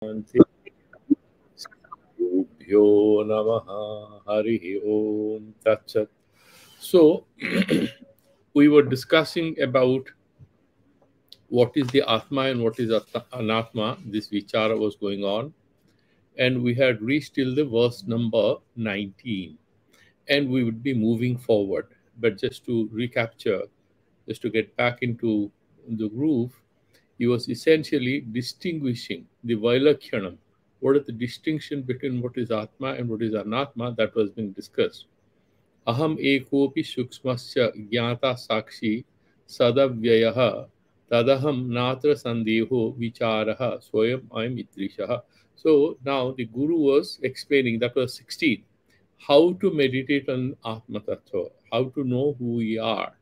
Shri-Gurubhyo Namaha Harihi Om Tat Sat. So, we were discussing about what is the Atma and what is Anatma. This Vichara was going on, and we had reached till the verse number 19, and we would be moving forward. But just to recapture, just to get back into the groove, he was essentially distinguishing the Vailakyanam. What is the distinction between what is Atma and what is Anatma that was being discussed. Aham ekopi sukshmasya jnata sakshi sadavyayah tadaham natra sandeho vicharaha swayam ayam idrishaha. So now the Guru was explaining, that was 16, how to meditate on Atma Tattva, how to know who we are.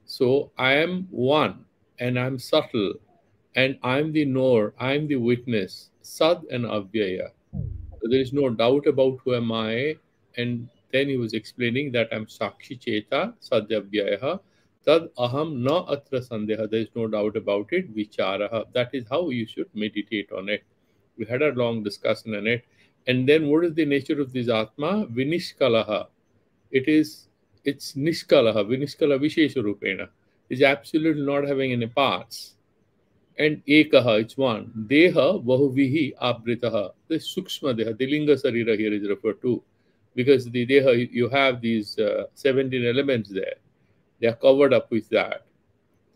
So I am one and I'm subtle and I'm the knower, I'm the witness, Sad and Avyaya. So there is no doubt about who am I. And then he was explaining that I'm Sakshi Cheta, Sadyavyaya, Tad Aham Na Atra Sandeha. There is no doubt about it, Vicharaha. That is how you should meditate on it. We had a long discussion on it. And then what is the nature of this Atma? Vinishkalaha. It's Nishkalaha, Vinishkala Vishesha Rupena. Is absolutely not having any parts. And ekaha, it's one. Deha bahuvihi abritaha. The sukshma deha, the linga sarira here is referred to, because the deha, you have these 17 elements there. They are covered up with that.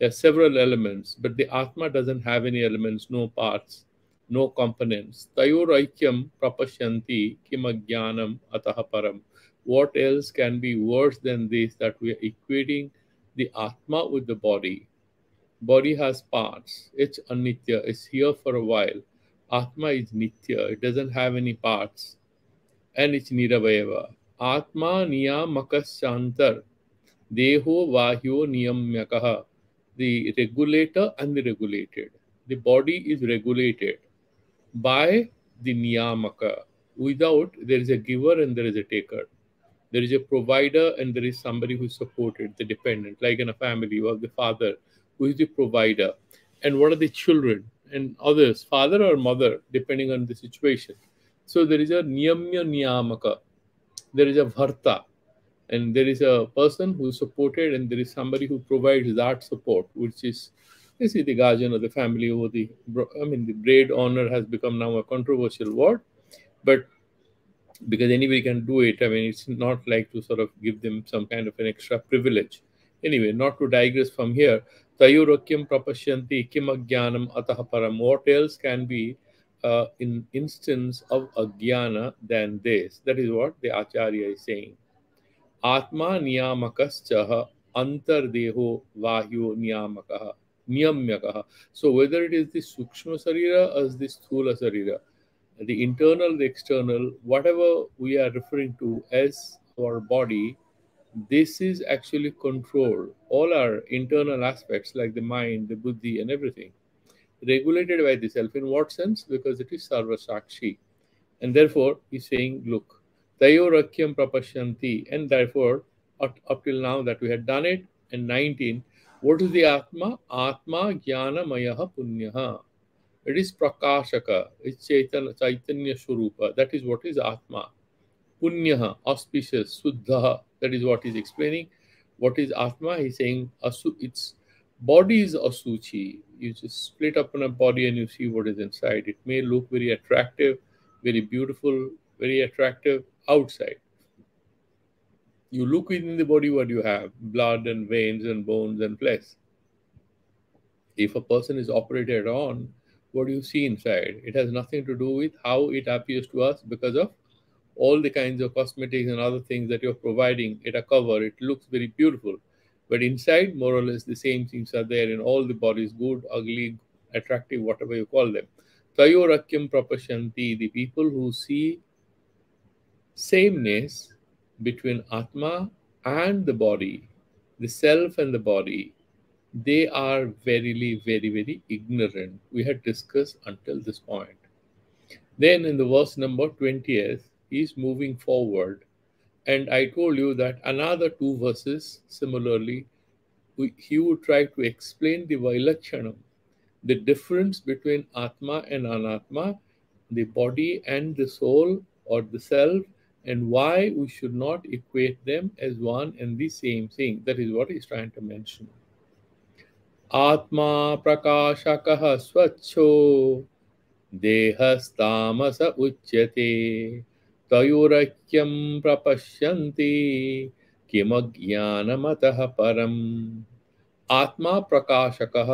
There are several elements, but the atma doesn't have any elements, no parts, no components. Tayoraikyam prapashyanti kimagyanam ataha param. What else can be worse than this, that we are equating the atma with the body? Body has parts. It's anitya. It's here for a while. Atma is nitya. It doesn't have any parts. And it's niravayava. Atma niyamakasyantar. Deho vahyo niyamyakaha. The regulator and the regulated. The body is regulated by the niyamaka. Without, there is a giver and there is a taker. There is a provider and there is somebody who is supported, the dependent. Like in a family, you have the father who is the provider. And what are the children and others, father or mother, depending on the situation. So there is a niyamya niyamaka, there is a bharta, and there is a person who is supported, and there is somebody who provides that support, which is, let's say, the guardian of the family, or the braid honor has become now a controversial word, but because anybody can do it. I mean, it's not like to sort of give them some kind of an extra privilege. Anyway, not to digress from here. Tayurakyam prapashyanti kim agyanam ataha param. What else can be in instance of agyana than this? That is what the Acharya is saying. Atma niyamakascha antardeho vahyo niyamakaha niyamyakaha. So whether it is the sukshma sarira or the sthula sarira, the internal, the external, whatever we are referring to as our body, this is actually controlled. All our internal aspects, like the mind, the buddhi, and everything, regulated by the self. In what sense? Because it is sarva sakshi. And therefore, he's saying, look, tayorakyam prapashyanti. And therefore, up till now that we had done it, and 19, what is the Atma? Atma jnana mayaha punyaha. It is Prakashaka, it's Chaitanya Swarupa. That is what is Atma. Punyaha, auspicious, Suddha, that is what he's explaining. What is Atma? He's saying its body is Asuchi. You just split up on a body and you see what is inside. It may look very attractive, very beautiful, very attractive outside. You look within the body, what you have? Blood and veins and bones and flesh. If a person is operated on, what do you see inside? It has nothing to do with how it appears to us because of all the kinds of cosmetics and other things that you're providing it a cover. It looks very beautiful. But inside, more or less, the same things are there in all the bodies, good, ugly, attractive, whatever you call them. Tayorakyam prapashanti, the people who see sameness between Atma and the body, the self and the body, they are verily very, very ignorant. We had discussed until this point. Then in the verse number 20th, he is moving forward. And I told you that another two verses, similarly, he would try to explain the Vailakshanam, the difference between Atma and Anatma, the body and the soul or the self, and why we should not equate them as one and the same thing. That is what he's trying to mention. Atma prakashakah swachho देहस्तामस उच्यते तयोरैक्यं प्रपश्यन्ति किमज्ञानमतः परम् आत्मा प्रकाशकः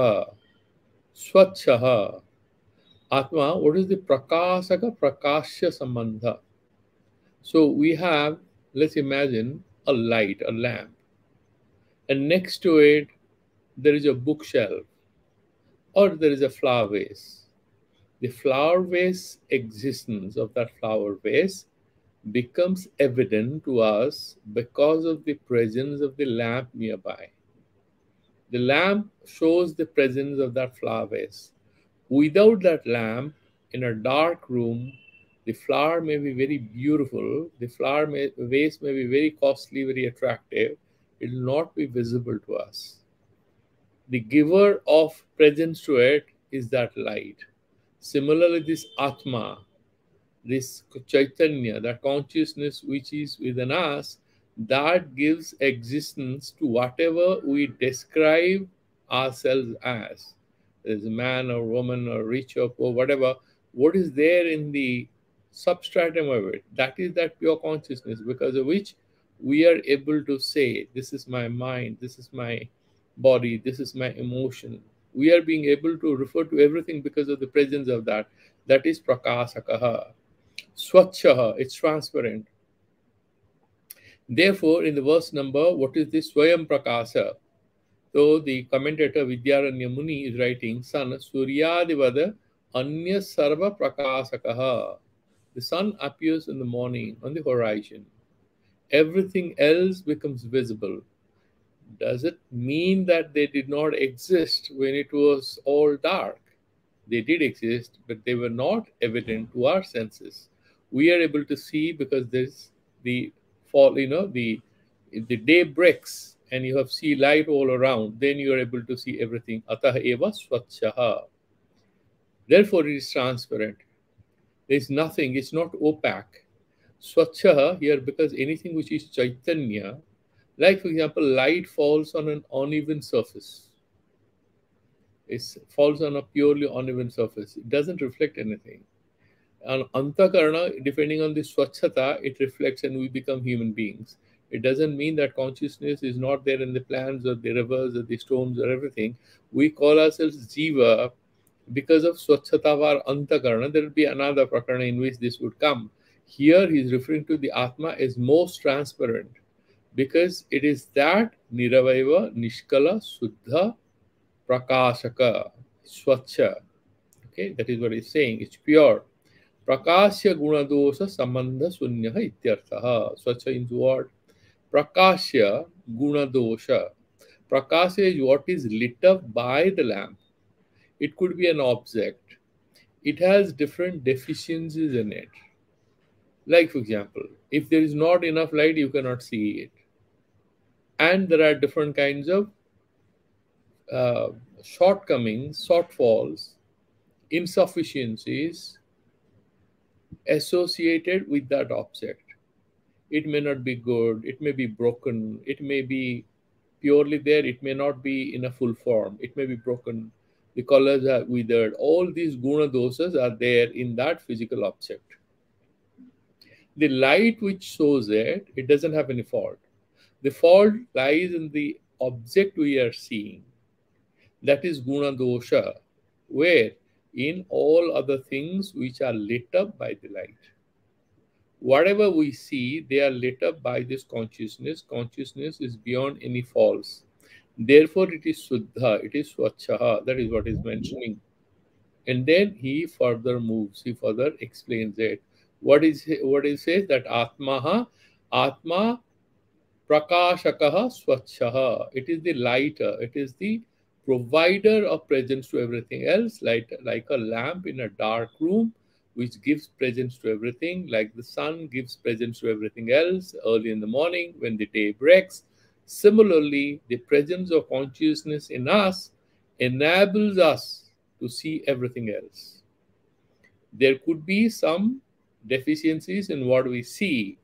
स्वच्छः atma. What is the prakasaka prakashya sambandha? So we have, let's imagine a light, a lamp, and next to it there is a bookshelf or there is a flower vase. The flower vase existence of that flower vase becomes evident to us because of the presence of the lamp nearby. The lamp shows the presence of that flower vase. Without that lamp, in a dark room, the flower may be very beautiful, the vase may be very costly, very attractive, it will not be visible to us. The giver of presence to it is that light. Similarly, this Atma, this Chaitanya, that consciousness which is within us, that gives existence to whatever we describe ourselves as. There's a man or woman or rich or poor, whatever. What is there in the substratum of it? That is that pure consciousness, because of which we are able to say, this is my mind, this is my body, this is my emotion. We are being able to refer to everything because of the presence of that. That is prakasakaha. Swachhaha, it's transparent. Therefore, in the verse number, what is this Swayam Prakasa? So the commentator Vidyaranya Muni is writing, Sun Suryadivada Anya Sarva Prakasakaha. The sun appears in the morning on the horizon. Everything else becomes visible. Does it mean that they did not exist when it was all dark? They did exist, but they were not evident to our senses. We are able to see because there's the fall, the day breaks and you have sea light all around, then you are able to see everything. Atah eva swachhaha. Therefore, it is transparent. There is nothing, it's not opaque. Swachhaha here because anything which is Chaitanya, like for example, light falls on an uneven surface. It falls on a purely uneven surface. It doesn't reflect anything. And antakarana, depending on the swachhata, it reflects and we become human beings. It doesn't mean that consciousness is not there in the plants or the rivers or the stones or everything. We call ourselves jiva because of swachhata var antakarana. There will be another prakarana in which this would come. Here he is referring to the Atma as most transparent because it is that niravaiva, nishkala, suddha, prakashaka, swachha. Okay, that is what he's saying. It's pure. Prakashya gunadosha sambandha sunyaha ityarthaha. Swachha is what? Prakashya gunadosha. Prakashya is what is lit up by the lamp. It could be an object. It has different deficiencies in it. Like, for example, if there is not enough light, you cannot see it. And there are different kinds of shortcomings, shortfalls, insufficiencies associated with that object. It may not be good, it may be broken, it may be purely there, it may not be in a full form, it may be broken, the colors are withered. All these guna dosas are there in that physical object. The light which shows it, it doesn't have any fault. The fault lies in the object we are seeing. That is guna dosha, where in all other things which are lit up by the light. Whatever we see, they are lit up by this consciousness. Consciousness is beyond any faults. Therefore, it is Suddha, it is Swachhaha. That is what is mentioning. And then he further moves, he further explains it. What he says that Atma Prakashakaha Swachhaha. It is the lighter, it is the provider of presence to everything else, like a lamp in a dark room, which gives presence to everything, like the sun gives presence to everything else early in the morning when the day breaks. Similarly, the presence of consciousness in us enables us to see everything else. There could be some deficiencies in what we see,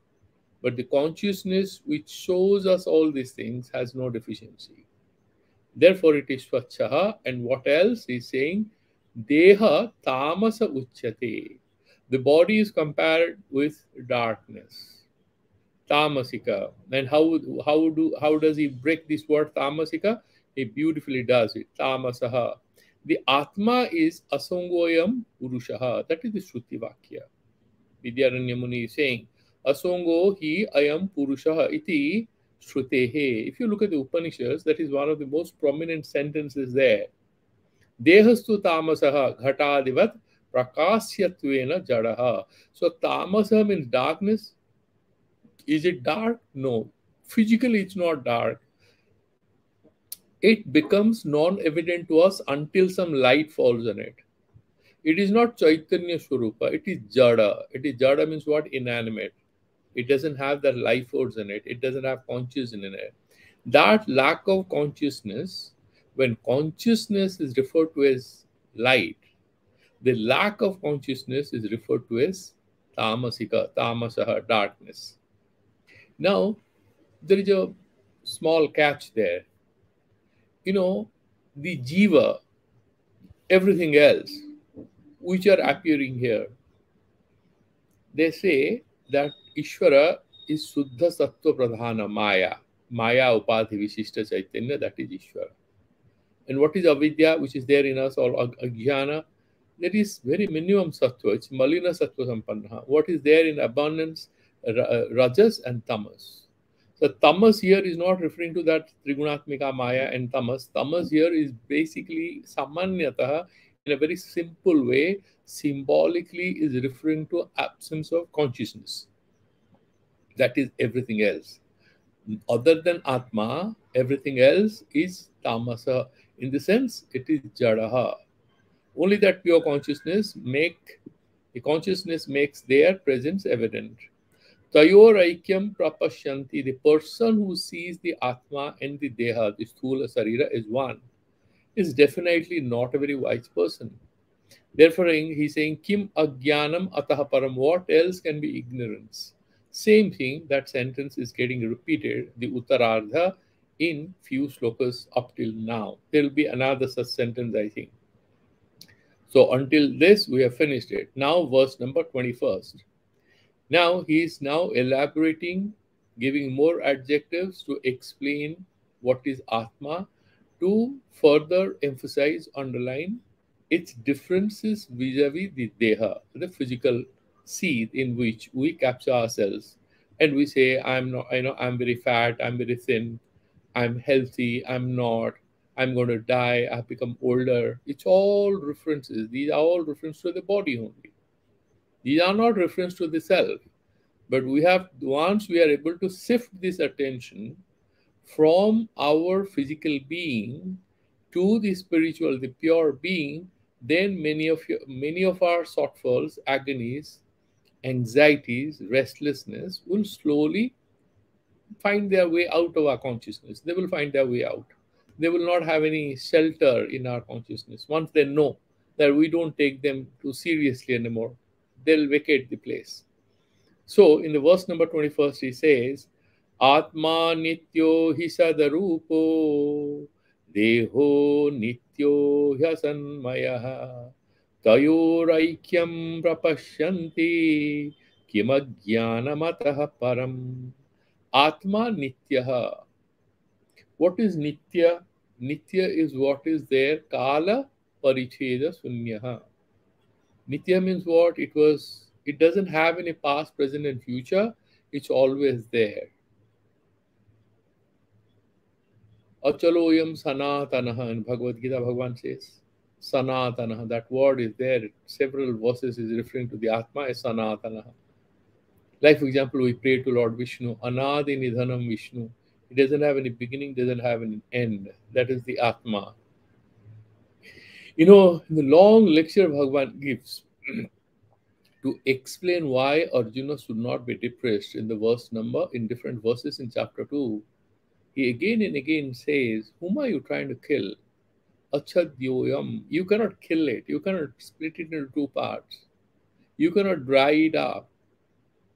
but the consciousness which shows us all these things has no deficiency. Therefore, it is Swachaha. And what else? He's saying, Deha tamasa uchyate. The body is compared with darkness. Tamasika. And how does he break this word tamasika? He beautifully does it. Tamasaha. The Atma is Asongoyam Purushaha. That is the Shruti Vakya. Vidyaranya Muni is saying, Asongo hi ayam Purushaha iti Shrutehe. If you look at the Upanishads, that is one of the most prominent sentences there. Dehastu tamasaha ghatadivat prakasyattvena jadaha. So tamasa means darkness. Is it dark? No. Physically, it's not dark. It becomes non-evident to us until some light falls on it. It is not Chaitanya Swarupa, it is Jada. It is Jada means what? Inanimate. It doesn't have that life force in it. It doesn't have consciousness in it. That lack of consciousness, when consciousness is referred to as light, the lack of consciousness is referred to as tamasika, tamasaha, darkness. Now, there is a small catch there. The jiva, everything else, which are appearing here, they say that Ishvara is Suddha Sattva Pradhana Maya. Maya Upadhi Vishishta Chaitanya, that is Ishvara. And what is avidya, which is there in us, or ajnana? There is very minimum sattva. It's malina sattva sampanna. What is there in abundance? Rajas and tamas. So tamas here is not referring to that trigunatmika maya and tamas. Tamas here is basically samanyataha, in a very simple way, symbolically is referring to absence of consciousness. That is everything else. Other than Atma, everything else is tamasa. In the sense, it is jadaha. Only that pure consciousness makes their presence evident. Tayor aikyam prapashyanti, the person who sees the Atma and the Deha, the Sthula Sarira, is one, is definitely not a very wise person. Therefore, he's saying, Kim agyanam ataha param, what else can be ignorance? Same thing, that sentence is getting repeated, the Uttarardha, in few slokas up till now. There will be another such sentence, I think. So until this, we have finished it. Now, verse number 21st. Now, he is now elaborating, giving more adjectives to explain what is Atma, to further emphasize, underline its differences vis-a-vis the Deha, the physical seed in which we capture ourselves. And we say, I'm not, I'm very fat, I'm very thin, I'm healthy, I'm not, I'm going to die, I've become older. It's all references. These are all references to the body only. These are not reference to the self. But once we are able to shift this attention from our physical being to the spiritual, the pure being, then many of our shortfalls, agonies, anxieties, restlessness will slowly find their way out of our consciousness. They will find their way out. They will not have any shelter in our consciousness. Once they know that we don't take them too seriously anymore, they'll vacate the place. So in the verse number 21st, he says, Atma nityo hisadarupo deho nityo hyasanmayaha tayoraikyam prapashyanti kimajnanamataha param. Atma nityaha. What is nitya? Nitya is what is there. Kala paricheda sunyaha. Nitya means what? It doesn't have any past, present, and future. It's always there. Achaloyam sanatanaha in Bhagavad Gita, Bhagavan says. Sanatanaha, that word is there. Several verses is referring to the Atma as Sanatanaha. Like, for example, we pray to Lord Vishnu, Anadi Nidhanam Vishnu. It doesn't have any beginning, doesn't have an end. That is the Atma. In the long lecture Bhagavan gives to explain why Arjuna should not be depressed in different verses in chapter 2, he again and again says, whom are you trying to kill? Achadyoyam. You cannot kill it. You cannot split it into two parts. You cannot dry it up.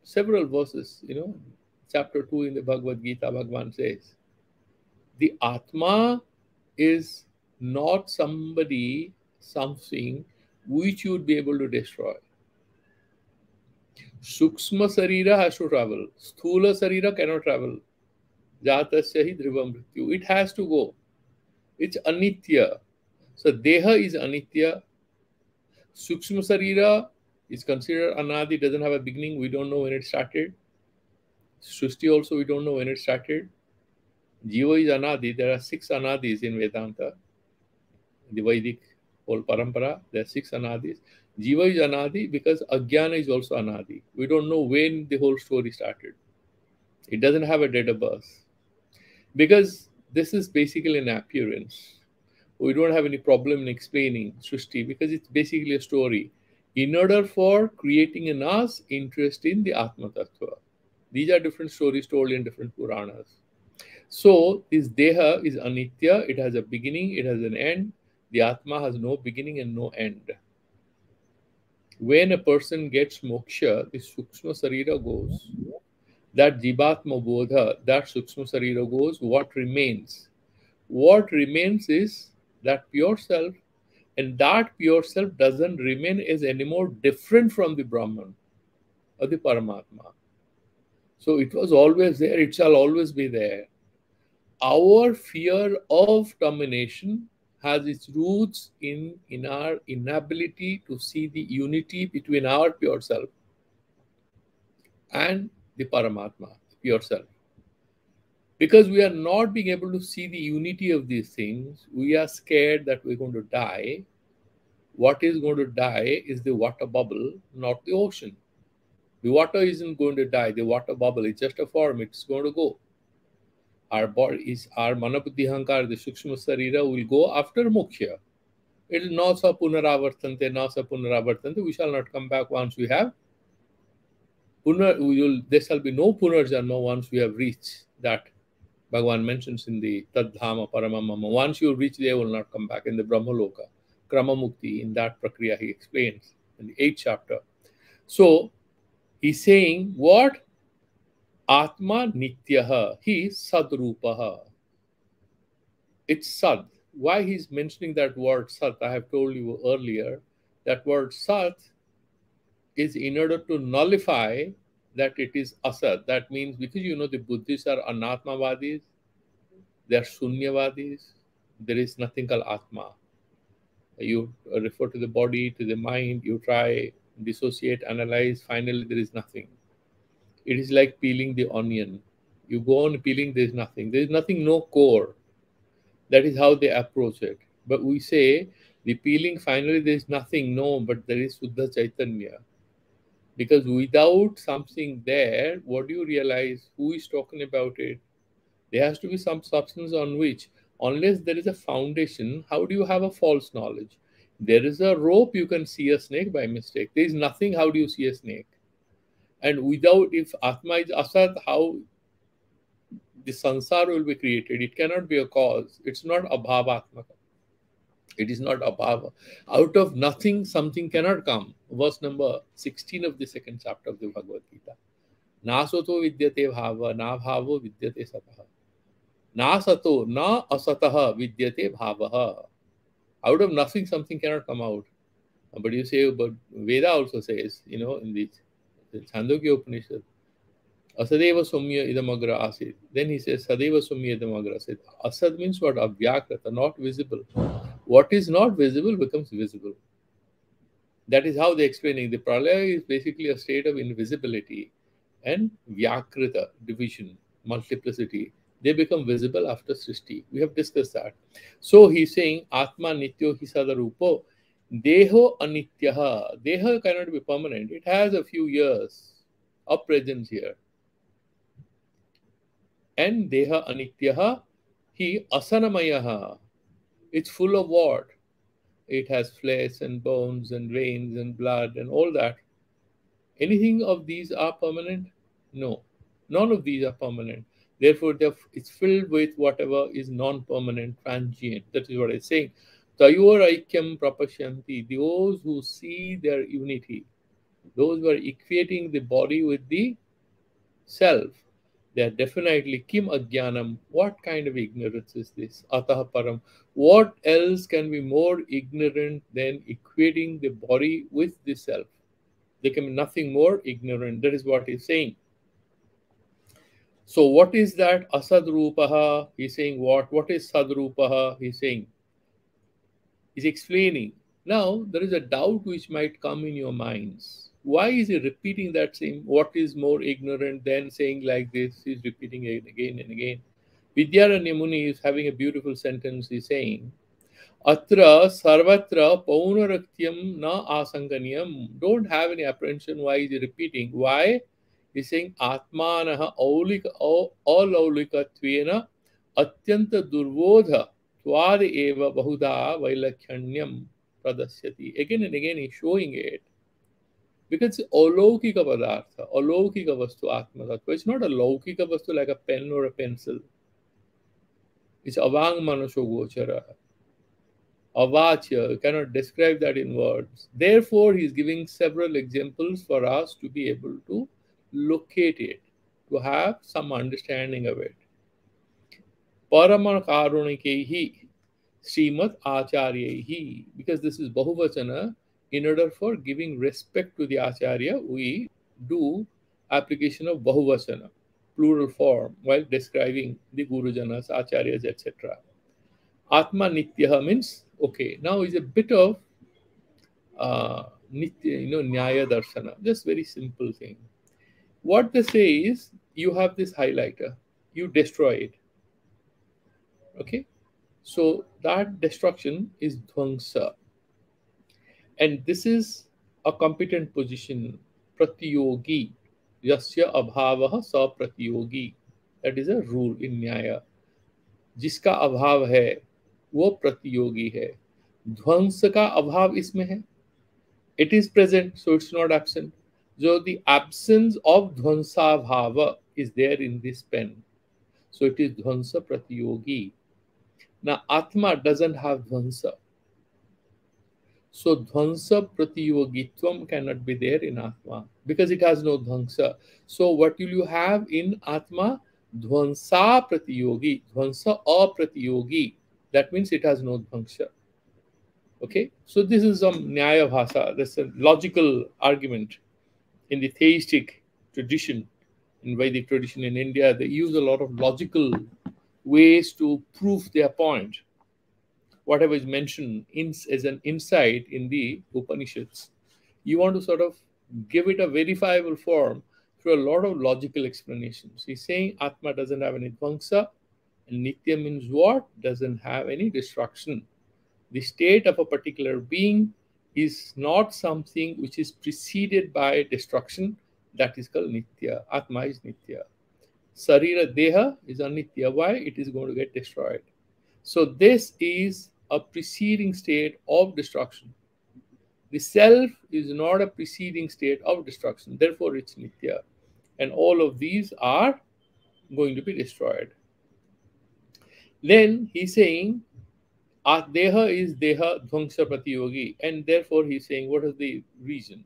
Several verses, chapter 2 in the Bhagavad Gita, Bhagavan says, the Atma is not somebody, something which you would be able to destroy. Sukshma Sarira has to travel. Sthula Sarira cannot travel. Jatasya hi dhrivam mrityu. It has to go. It's anitya. So Deha is anitya. Sukshma Sarira is considered anadi, doesn't have a beginning. We don't know when it started. Srishti also, we don't know when it started. Jiva is anadi. There are 6 anadis in Vedanta. The Vedic whole parampara, there are 6 anadis. Jiva is anadi because Ajnana is also anadi. We don't know when the whole story started. It doesn't have a date of birth. Because this is basically an appearance. We don't have any problem in explaining Srishti because it's basically a story. In order for creating in us interest in the Atma Tattva. These are different stories told in different Puranas. So this Deha is Anitya, it has a beginning, it has an end. The Atma has no beginning and no end. When a person gets moksha, the Sukshma Sarira goes. That Jivatma Bodha, that Sukshma Sarira goes, what remains? What remains is that pure self, and that pure self doesn't remain as anymore different from the Brahman or the Paramatma. So it was always there, it shall always be there. Our fear of domination has its roots in our inability to see the unity between our pure self and the Paramatma, pure self. Because we are not being able to see the unity of these things, we are scared that we're going to die. What is going to die is the water bubble, not the ocean. The water isn't going to die, the water bubble is just a form, it's going to go. Our body is our Manabuddhi Hankar, the Sukshma Sarira will go after Moksha. It is not sa punaravartante, we shall not come back once we have there shall be no punarjanma once we have reached that. Bhagavan mentions in the Tadhama Paramamama, once you reach there, will not come back. In the Brahmaloka, Krama Mukti, in that Prakriya, he explains in the 8th chapter. So, he's saying, what? Atma Nityaha, he is Sadrupaha. It's Sad. Why he's mentioning that word Sat? I have told you earlier, that word Sat is in order to nullify that it is Asat. That means, because the Buddhists are Anatmavadis, they are Sunyavadis, there is nothing called Atma. You refer to the body, to the mind, you try, dissociate, analyze, finally there is nothing. It is like peeling the onion. You go on peeling, there is nothing. There is nothing, no core. That is how they approach it. But we say, the peeling, finally there is nothing, no, but there is Suddha Chaitanya. Because without something there, what do you realize? Who is talking about it? There has to be some substance on which, unless there is a foundation, how do you have a false knowledge? There is a rope, you can see a snake by mistake. There is nothing, how do you see a snake? And without, if Atma is Asat, how the sansar will be created? It cannot be a cause. It's not abhavatmaka. It is not abhava. Out of nothing, something cannot come. Verse number 16 of the 2nd chapter of the Bhagavad Gita. Na soto vidyate bhava, na bhavo vidyate sataha. Na sato, na asataha vidyate bhavaha. Out of nothing, something cannot come out. But you say, but Veda also says, in the Chandogya Upanishad, Asadeva Somya idamagra asid. Then he says, Sadeva Somya idamagra asid. Asad means what? Avyakrata, not visible. What is not visible becomes visible. That is how they are explaining. The pralaya is basically a state of invisibility, and vyakrita, division, multiplicity, they become visible after srishti. We have discussed that. So he's saying, Atma nityo hisada rupo, deho anityaha. Deha cannot be permanent. It has a few years of presence here. And deha anityaha, he asanamayaha. It's full of what? It has flesh and bones and veins and blood and all that. Anything of these are permanent? No. None of these are permanent. Therefore, it's filled with whatever is non-permanent, transient. That is what it's saying. Tayor aikyam prapashyanti. Those who see their unity. Those who are equating the body with the self, they are definitely kim ajnanam. What kind of ignorance is this? Atah param. What else can be more ignorant than equating the body with the self? There can be nothing more ignorant. That is what he's saying. So, what is that asadrupaha? He's saying what? What is sadrupaha? He's saying, he's explaining. Now, there is a doubt which might come in your minds. Why is he repeating that same? What is more ignorant than saying like this? He's repeating it again and again. Vidyaranya Muni is having a beautiful sentence. He's saying, Atra sarvatra paunarakyam na asanganyam. Don't have any apprehension. Why is he repeating? Why? He's saying Atmanaha alaulikatvena atyanta durvodha twad eva bahuda vailakhanyam pradasyati. Again and again he's showing it. Because it's alaukika padartha, alaukika vastu atma tattva. It's not a laukika vastu like a pen or a pencil. It's avang manasho gochara. Avachya, you cannot describe that in words. Therefore, he is giving several examples for us to be able to locate it, to have some understanding of it. Paramarkarunikehi, Srimat Acharyehi, because this is Bahuvachana, in order for giving respect to the Acharya, we do application of Bahuvachana, plural form, while describing the Gurujanas, Acharyas, etc. Atma Nityaha means, okay, now is a bit of Nitya, Nyaya Darshana, just very simple thing. What they say is, you have this highlighter, you destroy it. Okay, so that destruction is Dhvangsa. And this is a competent position, Pratiyogi, Yasya Abhavaha Sa Pratiyogi. That is a rule in Nyaya. जिसका अभाव है वो प्रतियोगी है. ध्वंस का अभाव इसमें है. It is present, so it's not absent. So the absence of dhvansa bhava is there in this pen. So it is dhvansa pratiyogi. Now Atma doesn't have dhvansa. So dhvansa pratiyogitvam cannot be there in Atma because it has no dhvansa. So what will you have in Atma? Dhvansa pratiyogi, dhvansa apratiyogi. That means it has no dhvansa. Okay, so this is some Nyaya Bhasa. That's a logical argument. In the theistic tradition, in Vedic tradition in India, they use a lot of logical ways to prove their point. Whatever is mentioned as an insight in the Upanishads, you want to sort of give it a verifiable form through a lot of logical explanations. He's saying Atma doesn't have any dhvangsa, and Nitya means what? Doesn't have any destruction. The state of a particular being is not something which is preceded by destruction. That is called Nitya. Atma is Nitya. Sarira Deha is Anitya. Why? It is going to get destroyed. So this is a preceding state of destruction. The self is not a preceding state of destruction. Therefore, it's Nitya. And all of these are going to be destroyed. Then he's saying, Deha is Deha Dhvangsa Pratiyogi. And therefore he's saying, what is the reason?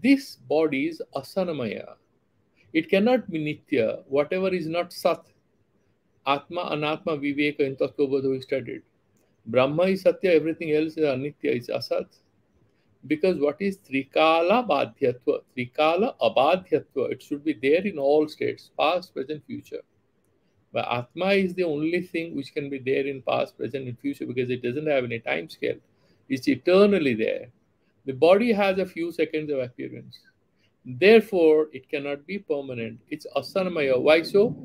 This body is Asanamaya. It cannot be Nitya. Whatever is not Sat. Atma, Anatma, Viveka, in Tattvabodha we studied. Brahma is Satya, everything else is Anitya, is Asat. Because what is Trikala Badhyatva? Trikala Abadhyatva. It should be there in all states, past, present, future. But Atma is the only thing which can be there in past, present, and future because it doesn't have any time scale. It's eternally there. The body has a few seconds of appearance. Therefore, it cannot be permanent. It's asanamaya. Why so?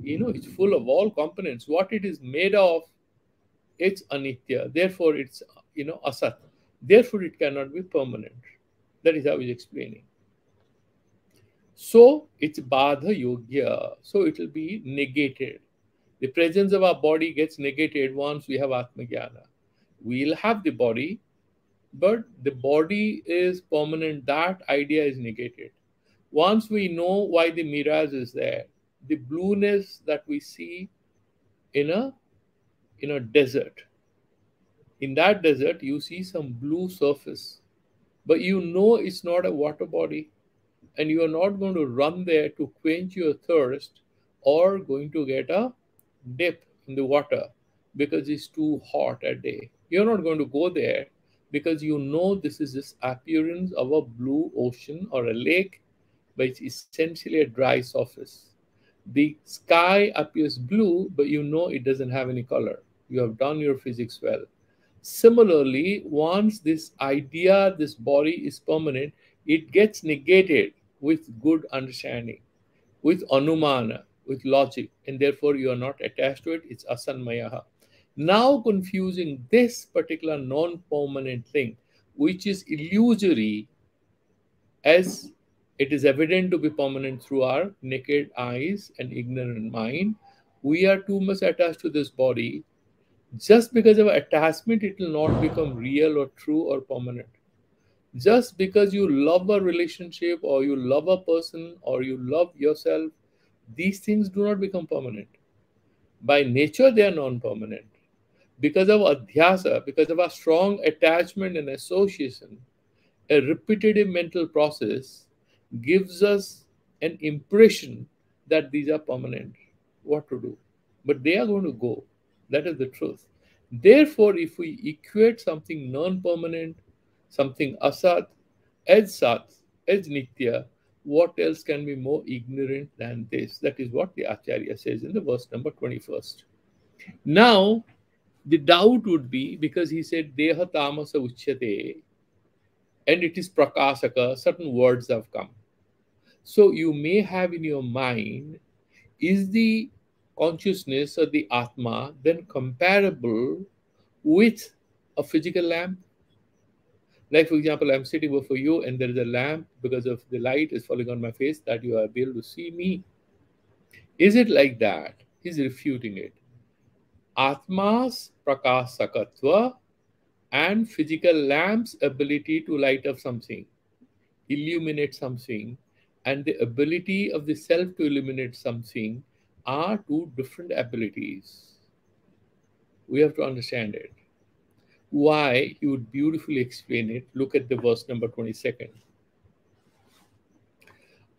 It's full of all components. What it is made of, it's anitya. Therefore, it's, asat. Therefore, it cannot be permanent. That is how he's explaining. So it's Badha Yogya. So it will be negated. The presence of our body gets negated once we have Atma Jnana. We'll have the body, but the body is permanent. That idea is negated. Once we know why the mirage is there, the blueness that we see in a desert. In that desert, you see some blue surface. but you know it's not a water body, and you are not going to run there to quench your thirst or going to get a dip in the water because it's too hot a day. You're not going to go there because you know this is this appearance of a blue ocean or a lake, but it's essentially a dry surface. The sky appears blue, but you know it doesn't have any color. You have done your physics well. Similarly, once this idea, this body is permanent, it gets negated with good understanding, with anumana, with logic, and therefore you are not attached to it. It's asanmayaha. Now, confusing this particular non permanent thing, which is illusory, as it is evident to be permanent through our naked eyes and ignorant mind, we are too much attached to this body. Just because of attachment, it will not become real or true or permanent. Just because you love a relationship or you love a person or you love yourself, these things do not become permanent. By nature, they are non permanent. Because of adhyasa, because of a strong attachment and association, a repetitive mental process gives us an impression that these are permanent. What to do? But they are going to go. That is the truth. Therefore, if we equate something non permanent, something asat, as sat, as nitya, what else can be more ignorant than this? That is what the Acharya says in the verse number 21st. Now, the doubt would be because he said Deha Tamasa Uchyate and it is Prakasaka, certain words have come. So you may have in your mind, is the consciousness or the Atma then comparable with a physical lamp? Like, for example, I'm sitting before you and there is a lamp because of the light is falling on my face that you are able to see me. Is it like that? He's refuting it. Atma's prakasakatva and physical lamp's ability to light up something, illuminate something, and the ability of the self to illuminate something are two different abilities. We have to understand it. Why? He would beautifully explain it. Look at the verse number 22nd.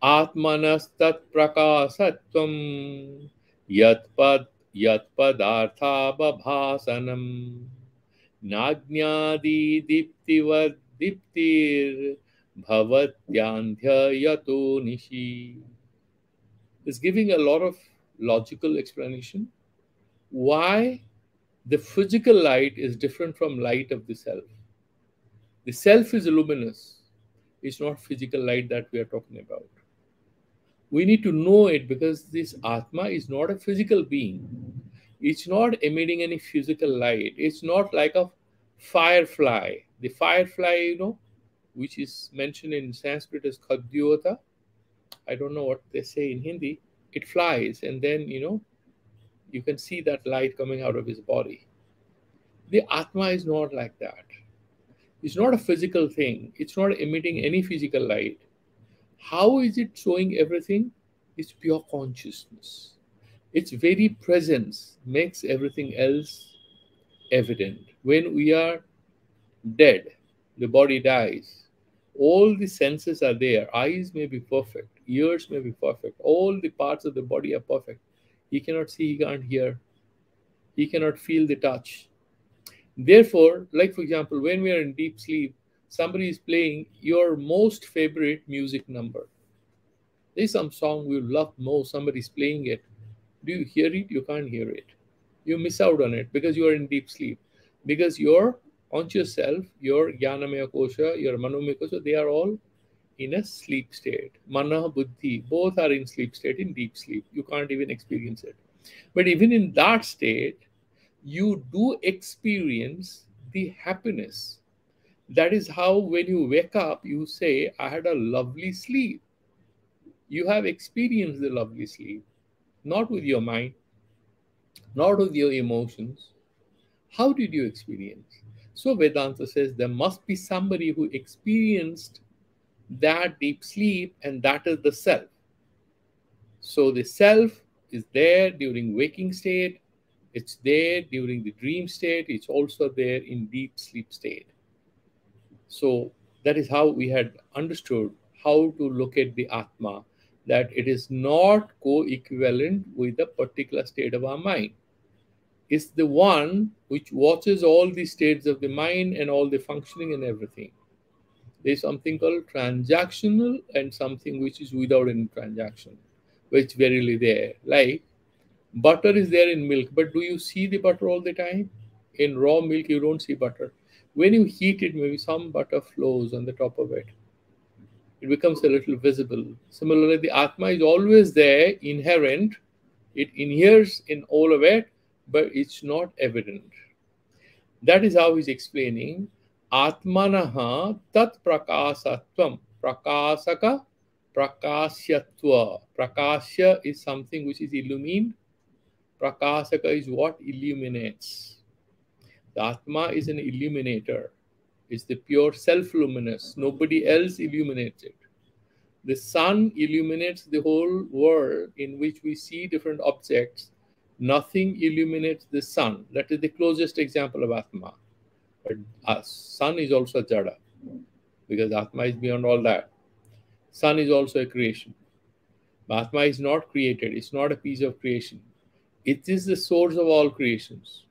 Atmanastat prakasatvam yatpadarthabhasanam Nagnadi diptivad diptir bhavatyandhya yato nishi is giving a lot of logical explanation why the physical light is different from light of the self. The self is luminous. It's not physical light that we are talking about. We need to know it because this Atma is not a physical being. It's not emitting any physical light. It's not like a firefly. The firefly, which is mentioned in Sanskrit as Khadyota. I don't know what they say in Hindi. It flies, and then, you can see that light coming out of his body. The Atma is not like that. It's not a physical thing. It's not emitting any physical light. How is it showing everything? It's pure consciousness. Its very presence makes everything else evident. When we are dead, the body dies. All the senses are there. Eyes may be perfect, ears may be perfect, all the parts of the body are perfect. He cannot see, he can't hear, he cannot feel the touch. Therefore, like for example, when we are in deep sleep, somebody is playing your most favorite music number. There's some song you love most, somebody's playing it. Do you hear it? You can't hear it. You miss out on it because you are in deep sleep. Because your conscious self, your Jnanamaya Kosha, your Manomaya Kosha, they are all in a sleep state. Mana, Buddhi, both are in sleep state, in deep sleep. You can't even experience it. But even in that state, you do experience the happiness. That is how when you wake up, you say, I had a lovely sleep. You have experienced the lovely sleep, not with your mind, not with your emotions. How did you experience? So Vedanta says there must be somebody who experienced that deep sleep, and that is the self. So the self is there during waking state, it's there during the dream state, it's also there in deep sleep state. So That is how we had understood how to look at the Atma, that it is not co equivalent with a particular state of our mind. It's the one which watches all the states of the mind and all the functioning and everything. There is something called transactional and something which is without any transaction, which verily there. Like butter is there in milk, but do you see the butter all the time? In raw milk, you don't see butter. When you heat it, maybe some butter flows on the top of it. It becomes a little visible. Similarly, the Atma is always there, inherent. It inheres in all of it, but it's not evident. That is how he's explaining Atmanaha tat prakasatvam. Prakasaka prakasyatva. Prakasya is something which is illumined. Prakasaka is what illuminates. The Atma is an illuminator. It's the pure self-luminous. Nobody else illuminates it. The sun illuminates the whole world in which we see different objects. Nothing illuminates the sun. That is the closest example of Atma. But sun is also Jada, because Atma is beyond all that. Sun is also a creation. But Atma is not created. It's not a piece of creation. It is the source of all creations.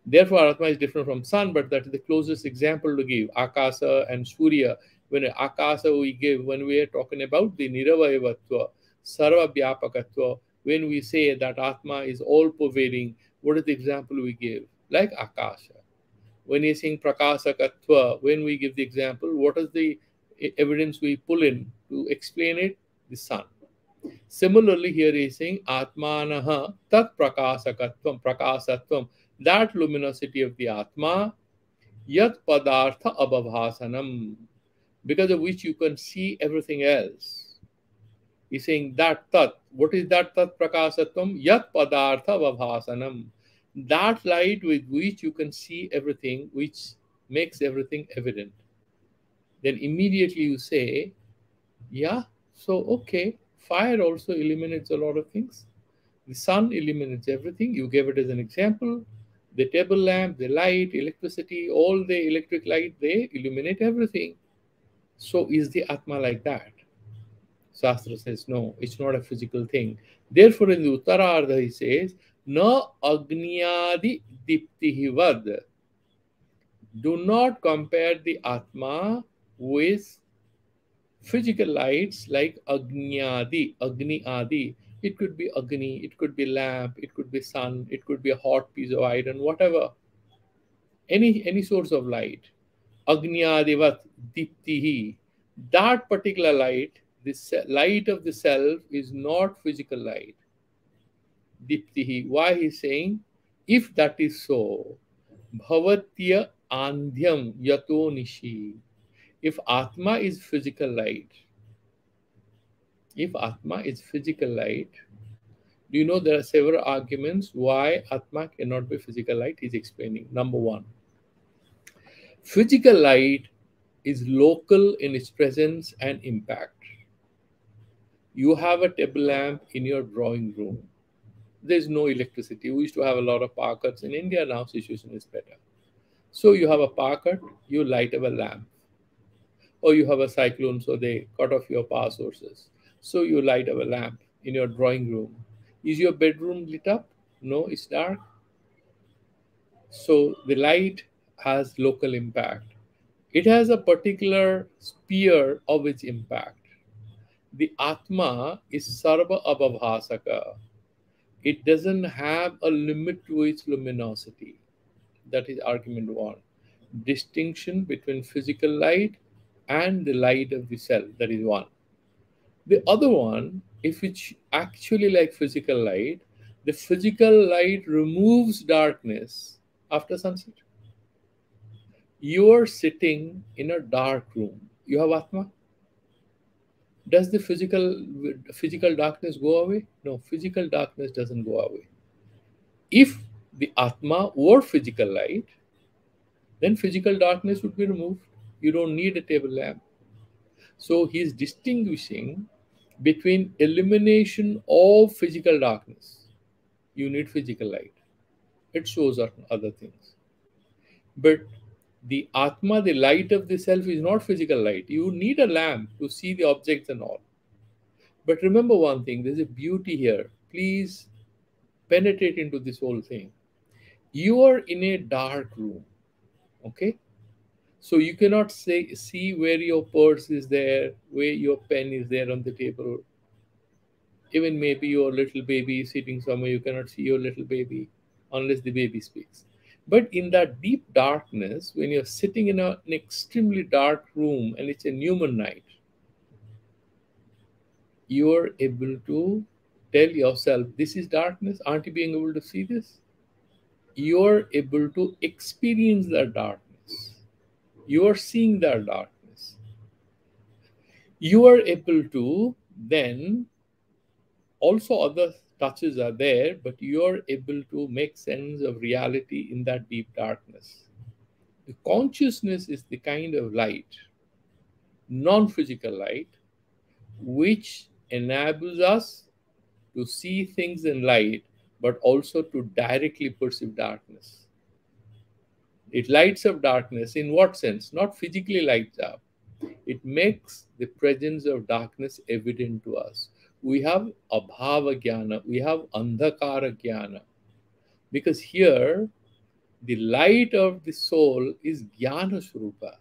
Therefore, Atma is different from sun, but that is the closest example to give. Akasa and Surya. When Akasa we give, when we are talking about the Niravayavatva, Sarva Vyapakatva, when we say that Atma is all pervading, what is the example we give? Like Akasha. When you're saying Prakasakatva, when we give the example, what is the evidence we pull in to explain it? The sun. Similarly, here he is saying Atmanaha tat prakasakatvam, prakasatvam, that luminosity of the Atma, yat padartha abhavhasanam, because of which you can see everything else. He's saying that tat. What is that tat prakasatvam? Yat padartha abhavhasanam. That light with which you can see everything, which makes everything evident. Then immediately you say, yeah, so okay, fire also eliminates a lot of things. The sun eliminates everything. You gave it as an example. The table lamp, the light, electricity, all the electric light, they illuminate everything. So is the Atma like that? Shastra says, no, it's not a physical thing. Therefore, in the Uttarardha, he says, na agniyadi diptihi vad. Do not compare the Atma with physical lights like Agni Adi. It could be Agni, it could be lamp, it could be sun, it could be a hot piece of iron, whatever. Any source of light. Agni Adivat Diptihi. That particular light, the light of the self, is not physical light. Diptihi. Why he's saying, if that is so, Bhavatya Andhyam Yato Nishi. If Atma is physical light, if Atma is physical light, do you know there are several arguments why Atma cannot be physical light? He's explaining. Number one, physical light is local in its presence and impact. You have a table lamp in your drawing room. There's no electricity. We used to have a lot of power cuts in India. Now situation is better. So you have a power cut, you light up a lamp. Or you have a cyclone, so they cut off your power sources. So you light up a lamp in your drawing room. Is your bedroom lit up? No, it's dark. So the light has local impact. It has a particular sphere of its impact. The Atma is Sarva Abhavasaka. It doesn't have a limit to its luminosity. That is argument one. Distinction between physical light and the light of the self. That is one. The other one, if it's actually like physical light, the physical light removes darkness after sunset. You are sitting in a dark room. You have Atma. Does the physical darkness go away? No, physical darkness doesn't go away. If the Atma were physical light, then physical darkness would be removed. You don't need a table lamp. So he's distinguishing between elimination of physical darkness. You need physical light. It shows certain other things. But The Atma, the light of the self, is not physical light. You need a lamp to see the objects and all. But remember one thing, there's a beauty here. Please penetrate into this whole thing. You are in a dark room, okay? So you cannot see where your purse is there, where your pen is there on the table. Even maybe your little baby is sitting somewhere, you cannot see your little baby unless the baby speaks. But in that deep darkness, when you're sitting in an extremely dark room and it's a Newman night, you're able to tell yourself, this is darkness. Aren't you being able to see this? You're able to experience that darkness. You are seeing that darkness. You are able to then, also other touches are there, but you are able to make sense of reality in that deep darkness. The consciousness is the kind of light, non-physical light, which enables us to see things in light, but also to directly perceive darkness. It lights up darkness in what sense? Not physically lights up. It makes the presence of darkness evident to us. We have abhava jnana, we have andhakara jnana. Because here, the light of the soul is jnana swarupa.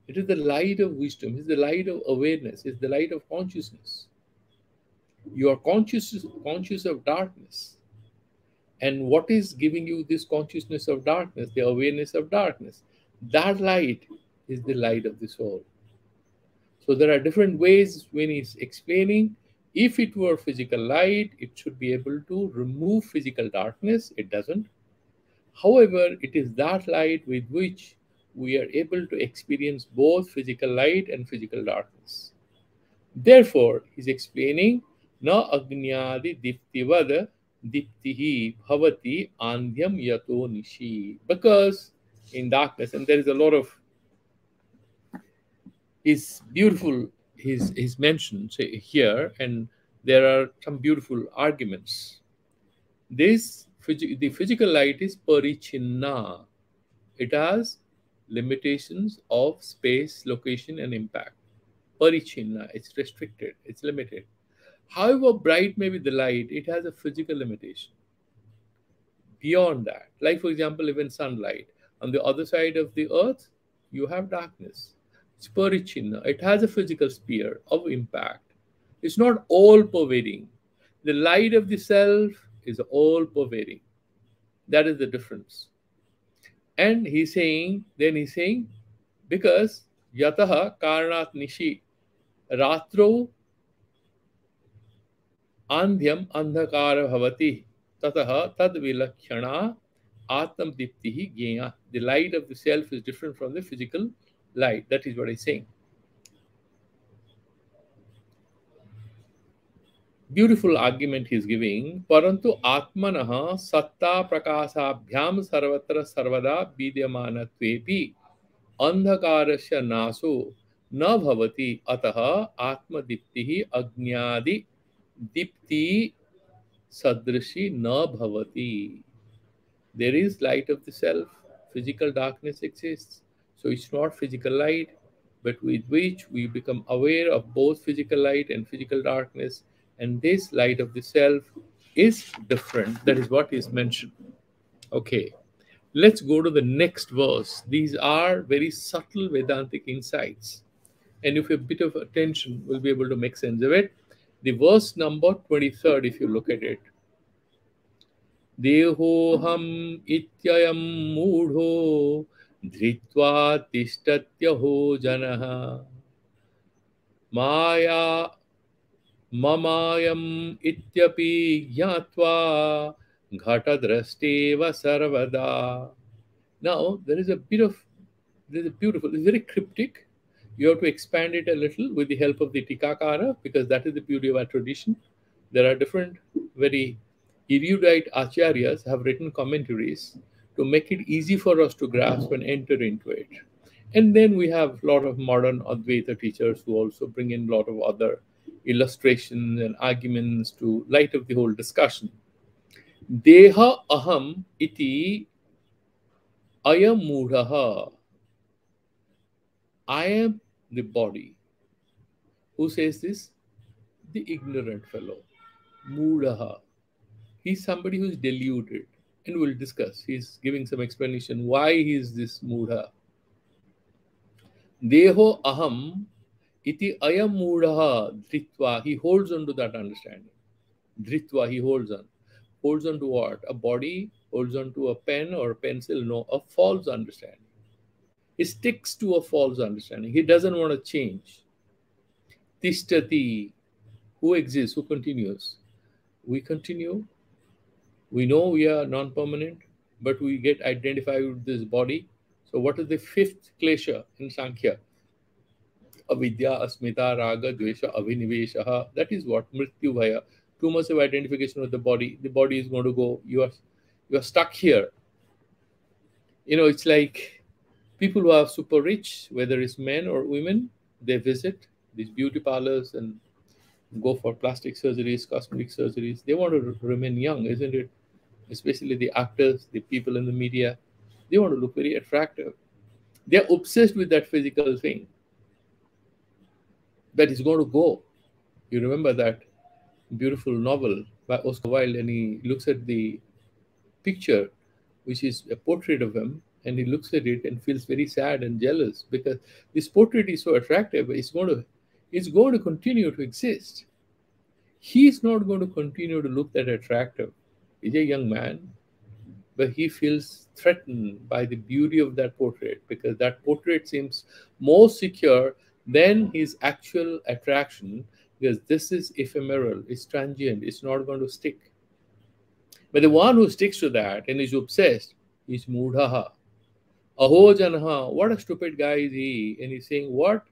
It is the light of wisdom, it is the light of awareness, it is the light of consciousness. You are conscious of darkness. And what is giving you this consciousness of darkness, the awareness of darkness? That light is the light of the soul. So there are different ways when he's explaining. If it were physical light, it should be able to remove physical darkness. It doesn't. However, it is that light with which we are able to experience both physical light and physical darkness. Therefore, he's explaining, na agnyadi diptivada diptihi bhavati andhyam yato nishi. Because in darkness, and there is a lot of is beautiful is mentioned here, and there are some beautiful arguments. The physical light is parichinna. It has limitations of space, location, and impact. Parichinna, it's restricted, it's limited. However bright may be the light, it has a physical limitation. Beyond that, like for example, even sunlight, on the other side of the earth, you have darkness. It's parichinna. It has a physical sphere of impact. It's not all pervading. The light of the self is all pervading. That is the difference. And then he's saying, because yataha karanat nishi ratro andhyam andhakara bhavati tataha tad vilakshana atmam diptihi jnana. The light of the self is different from the physical light. That is what he's saying. Beautiful argument he's giving. Parantu atmanaha satta prakasabhyam sarvatra sarvada vidyamanatvepi andhakarasya naso na bhavati ataha atmadiptihi agnyadi dipti sadrishi na bhavati. There is light of the self, physical darkness exists. So it's not physical light, but with which we become aware of both physical light and physical darkness. And this light of the self is different. That is what is mentioned. Okay, let's go to the next verse. These are very subtle Vedantic insights. And if a bit of attention, we'll be able to make sense of it. The verse number 23rd, if you look at it. Dehoham ityayam mudho dhritva tishtatyaho janaha maya mamayam ityapi jnatva ghatadrasteva sarvada. Now, there's a beautiful, it's very cryptic. You have to expand it a little with the help of the Tikakara, because that is the beauty of our tradition. There are different, very erudite acharyas have written commentaries to make it easy for us to grasp and enter into it. And then we have a lot of modern Advaita teachers who also bring in a lot of other illustrations and arguments to light up the whole discussion. Deha aham iti ayam mudhaha. I am the body. Who says this? The ignorant fellow. Mudaha. He's somebody who's deluded. And we'll discuss. He's giving some explanation why he is this Mudha. Deho aham iti ayam Mudha dhritva. He holds on to that understanding. Dhritva, he holds on. Holds on to what? A body, holds on to a pen or a pencil? No, a false understanding. He sticks to a false understanding. He doesn't want to change. Tishtati, who exists, who continues? We continue. We know we are non-permanent, but we get identified with this body. So what is the fifth klesha in Sankhya? Avidya, asmita, raga, dvesha, avinivesha. That is what? Mrityu bhaya. Too much of identification with the body. The body is going to go. You are stuck here. It's like people who are super rich, whether it's men or women, they visit these beauty parlors and go for plastic surgeries, cosmetic surgeries. They want to remain young, isn't it? Especially the actors, the people in the media. They want to look very attractive. They're obsessed with that physical thing that is going to go. You remember that beautiful novel by Oscar Wilde, and he looks at the picture, which is a portrait of him, and he looks at it and feels very sad and jealous because this portrait is so attractive. It's going to continue to exist. He's not going to continue to look that attractive. He's a young man, but he feels threatened by the beauty of that portrait because that portrait seems more secure than his actual attraction, because this is ephemeral, it's transient, it's not going to stick. But the one who sticks to that and is obsessed is Mudhaha. Aho Janaha, what a stupid guy is he? And he's saying what?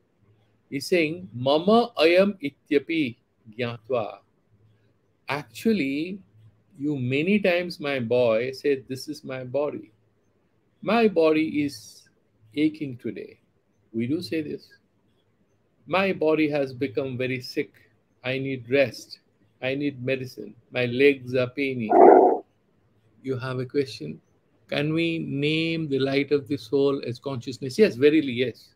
He's saying, Mama ayam ityapi gyatva. Actually, you many times, my boy, said, this is my body. My body is aching today. We do say this. My body has become very sick. I need rest. I need medicine. My legs are paining. You have a question? Can we name the light of the soul as consciousness? Yes, verily, yes.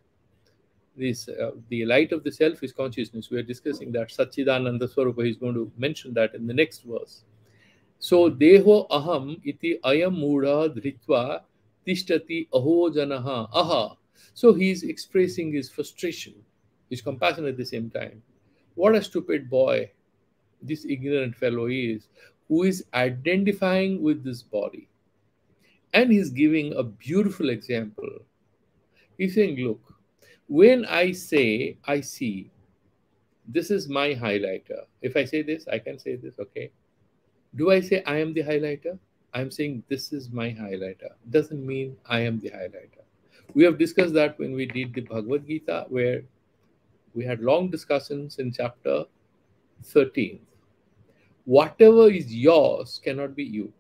The light of the self is consciousness. We are discussing that. Satchidananda Swarupa is going to mention that in the next verse. So, Deho aham iti ayam mudha dhritva tishtati aho janaha aha. So, he is expressing his frustration, his compassion at the same time. What a stupid boy this ignorant fellow is, who is identifying with this body. And he's giving a beautiful example. He's saying, look, when I say I see, this is my highlighter. If I say this, I can say this, okay? Do I say I am the highlighter? I'm saying this is my highlighter. Doesn't mean I am the highlighter. We have discussed that when we did the Bhagavad Gita, where we had long discussions in chapter 13. Whatever is yours cannot be you.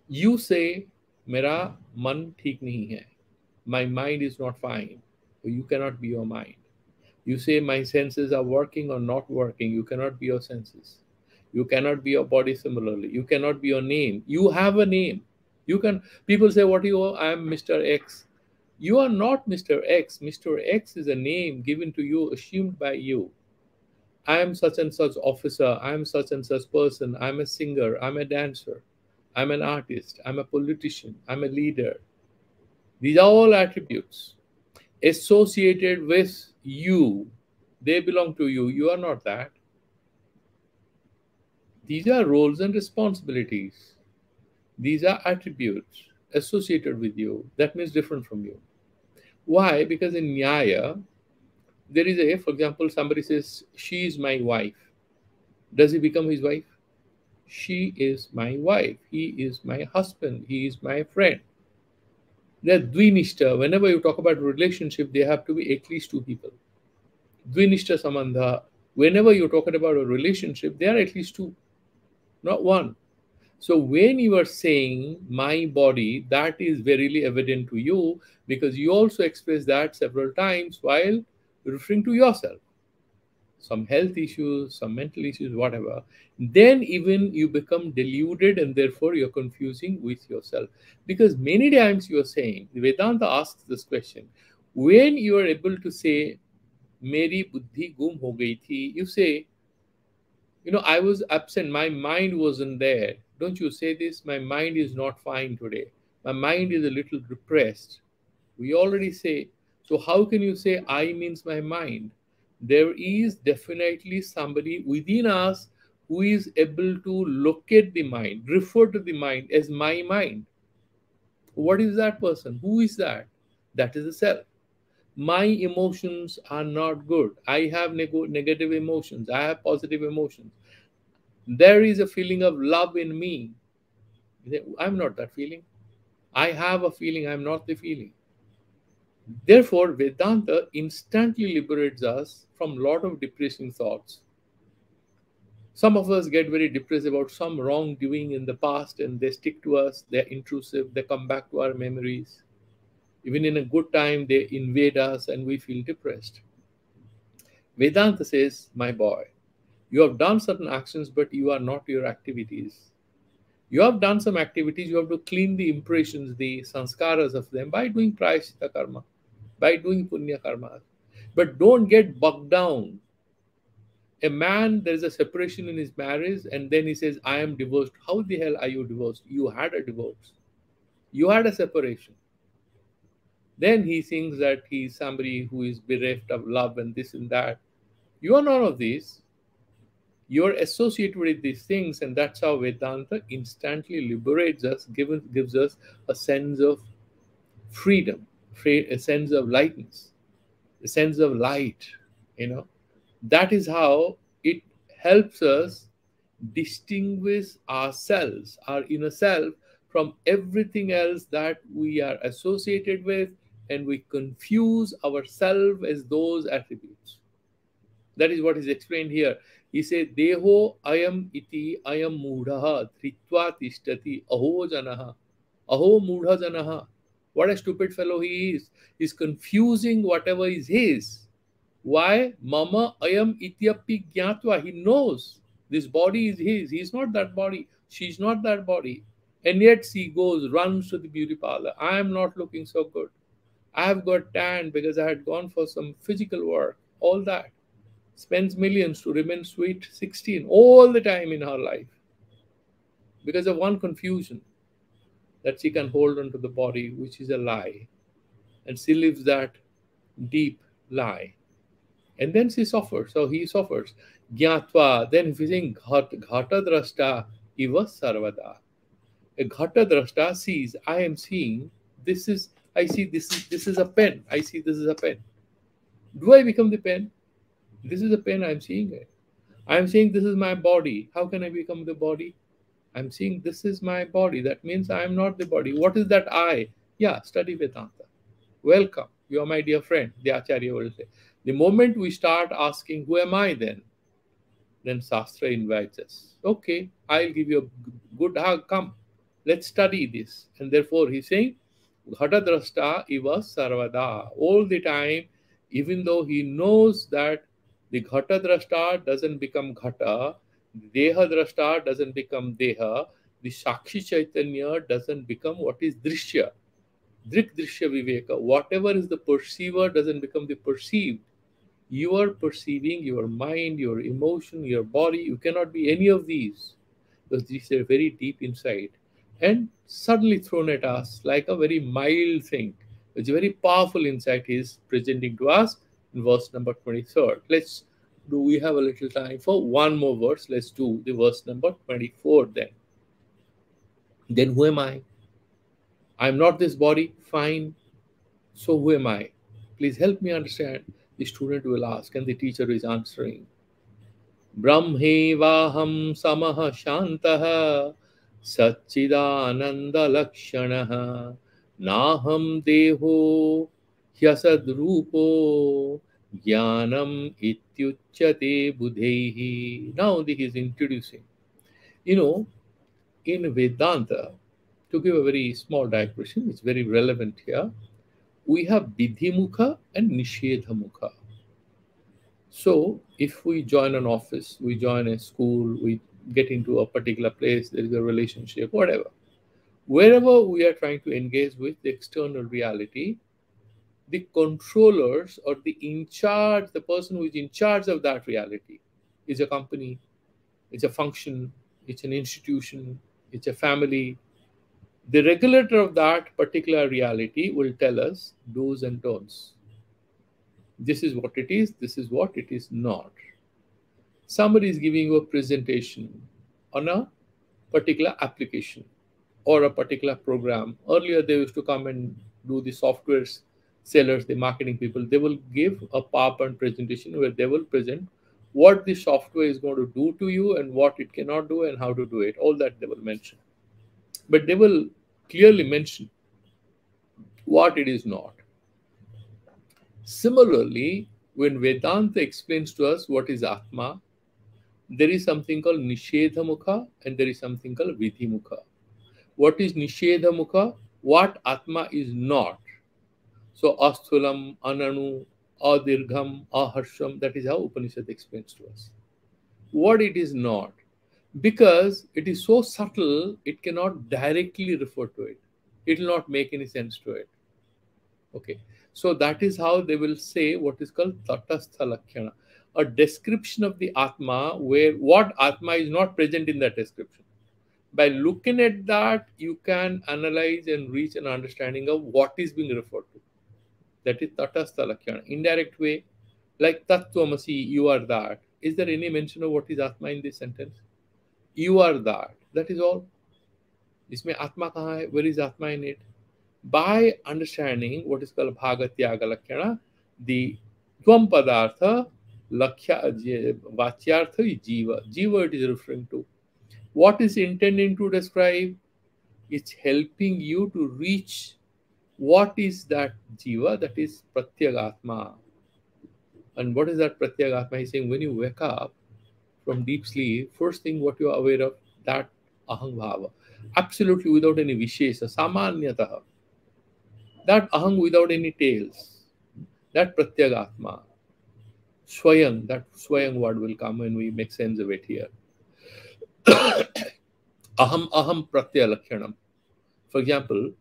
You say, Mera man theek nahi hai. My mind is not fine. So you cannot be your mind. You say, my senses are working or not working. You cannot be your senses. You cannot be your body similarly. You cannot be your name. You have a name. People say, what are you? I am Mr. X. You are not Mr. X. Mr. X is a name given to you, assumed by you. I am such and such officer. I am such and such person. I'm a singer. I'm a dancer. I'm an artist. I'm a politician. I'm a leader. These are all attributes associated with you. They belong to you. You are not that. These are roles and responsibilities. These are attributes associated with you. That means different from you. Why? Because in Nyaya, there is for example, somebody says, she is my wife. Does he become his wife? She is my wife. He is my husband. He is my friend. That Dvinishta, whenever you talk about relationship, there have to be at least two people. Dvinishta Samandha, whenever you're talking about a relationship, there are at least two, not one. So when you are saying my body, that is verily evident to you, because you also express that several times while referring to yourself. some health issues, some mental issues, whatever, then even you become deluded and therefore you're confusing with yourself. Because many times you are saying, Vedanta asks this question, when you are able to say, Meri buddhi gum ho gayi thi, you say, I was absent, my mind wasn't there. Don't you say this? My mind is not fine today. My mind is a little repressed. We already say, so how can you say I means my mind? There is definitely somebody within us who is able to locate the mind, refer to the mind as my mind. What is that person? Who is that? That is the self. My emotions are not good. I have negative emotions. I have positive emotions. There is a feeling of love in me. I'm not that feeling. I have a feeling. I'm not the feeling. Therefore, Vedanta instantly liberates us from a lot of depressing thoughts. Some of us get very depressed about some wrongdoing in the past and they stick to us, they're intrusive, they come back to our memories. Even in a good time, they invade us and we feel depressed. Vedanta says, my boy, you have done certain actions, but you are not your activities. You have done some activities, you have to clean the impressions, the sanskaras of them by doing prayashita karma, by doing punya karma. But don't get bogged down. A man, there is a separation in his marriage, and then he says, I am divorced. How the hell are you divorced? You had a divorce, you had a separation. Then he thinks that he's somebody who is bereft of love and this and that. You are none of these. You're associated with these things, and that's how Vedanta instantly liberates us, gives us a sense of freedom, a sense of lightness, a sense of light. You know, that is how it helps us distinguish ourselves, our inner self, from everything else that we are associated with, and we confuse ourselves as those attributes. That is what is explained here. He said, Deho ayam iti ayam mudha tritva tishtati aho janaha. Aho mudha janaha. What a stupid fellow he is. He's confusing whatever is his. Why? Mama ayam ityapi jnatva. He knows this body is his. He's not that body. She's not that body. And yet she goes, runs to the beauty parlor. I am not looking so good. I have got tan because I had gone for some physical work. All that. Spends millions to remain sweet 16 all the time in her life because of one confusion that she can hold onto the body, which is a lie. And she lives that deep lie. And then she suffers. So he suffers. Gyatva. Then if you think ghata drashta iva sarvada. A ghata drashta sees, I am seeing, I see this is a pen. I see this is a pen. Do I become the pen? This is a pen, I'm seeing it. I'm saying this is my body. How can I become the body? I'm saying this is my body. That means I am not the body. What is that I? Yeah, study Vedanta. Welcome. You are my dear friend, the Acharya will say. The moment we start asking, who am I then Shastra invites us. Okay, I'll give you a good hug. Come, let's study this. And therefore he's saying, Ghatadrashta iva sarvada. All the time, even though he knows that the Ghatadrashta doesn't become Ghata, the Dehadrashta doesn't become Deha, the Sakshi Chaitanya doesn't become what is Drishya. Drik Drishya Viveka. Whatever is the perceiver doesn't become the perceived. You are perceiving your mind, your emotion, your body. You cannot be any of these because these are very deep inside and suddenly thrown at us like a very mild thing. It's a very powerful insight he's presenting to us in verse number 23. Do we have a little time for one more verse? Let's do the verse number 24 then. Then who am I? I'm not this body. Fine. So who am I? Please help me understand. The student will ask and the teacher is answering. ब्रह्मेवाहं समः शान्तः सच्चिदानन्दलक्षणः नाहं देहो ह्यसद्रूपो ज्ञानम् इत्युच्यते बुधैः. Now he is introducing. In Vedanta, to give a very small digression, it's very relevant here. We have Vidhi Mukha and Nishedha Mukha. So if we join an office, we join a school, we get into a particular place, there is a relationship, whatever. Wherever we are trying to engage with the external reality, the controllers or the in charge, the person who is in charge of that reality is a company, it's a function, it's an institution, it's a family. The regulator of that particular reality will tell us do's and don'ts. This is what it is, this is what it is not. Somebody is giving you a presentation on a particular application or a particular program. Earlier, they used to come and do the software sellers, the marketing people. They will give a PowerPoint presentation where they will present what the software is going to do to you and what it cannot do and how to do it. All that they will mention. But they will clearly mention what it is not. Similarly, when Vedanta explains to us what is Atma, there is something called Nishedha Mukha and there is something called Vidhi Mukha. What is Nishedha Mukha? What Atma is not. So Asthulam, Ananu, Adirgham, Aharsham, that is how Upanishad explains to us. What it is not. Because it is so subtle, it cannot directly refer to it. It will not make any sense to it. Okay. So that is how they will say what is called Tatastha Lakshana, a description of the Atma where what Atma is not present in that description. By looking at that, you can analyze and reach an understanding of what is being referred to. That is Tatastha Lakshana. Indirect way, like Tattvamasi, you are that. Is there any mention of what is Atma in this sentence? You are that. That is all. Isme Atma kahan hai? Where is Atma in it? By understanding what is called Bhagatyaga Lakshana, the Tvam Padartha, Vachyartha is Jiva. Jiva it is referring to. What is intending to describe? It's helping you to reach what is that Jiva, that is Pratyagatma. And what is that Pratyagatma? He's saying when you wake up from deep sleep, first thing what you are aware of, that Aham Bhava. Absolutely without any Vishesha, Samanyataha. That Aham without any tails. That Pratyagatma. Swayam, that Swayam word will come when we make sense of it here. Aham Pratya Lakshanam. For example,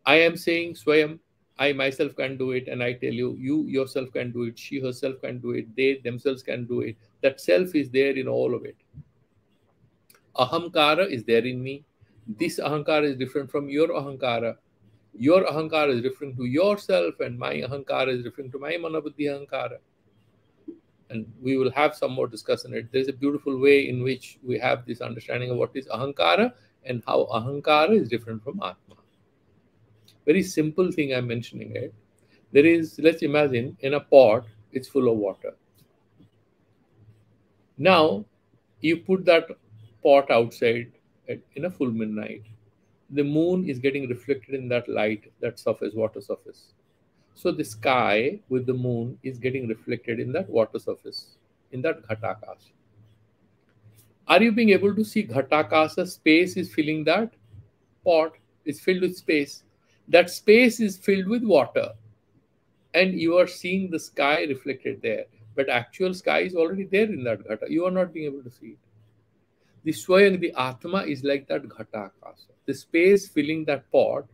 I am saying Swayam, I myself can do it, and I tell you, you yourself can do it, she herself can do it, they themselves can do it. That self is there in all of it. Ahamkara is there in me. This ahankara is different from your ahankara. Your ahankara is referring to yourself, and my ahankara is referring to my manabuddhi ahankara. And we will have some more discussion on it. There's a beautiful way in which we have this understanding of what is ahankara and how ahankara is different from atma. Very simple thing I'm mentioning it. There is, let's imagine, in a pot, it's full of water. Now, you put that pot outside in a full midnight. The moon is getting reflected in that light, that surface, water surface. So the sky with the moon is getting reflected in that water surface, in that ghatakasa. Are you being able to see ghatakasa? Space is filling that pot, is filled with space. That space is filled with water. And you are seeing the sky reflected there. But actual sky is already there in that ghata. You are not being able to see it. The Swayam, the Atma is like that Ghatakasa. The space filling that pot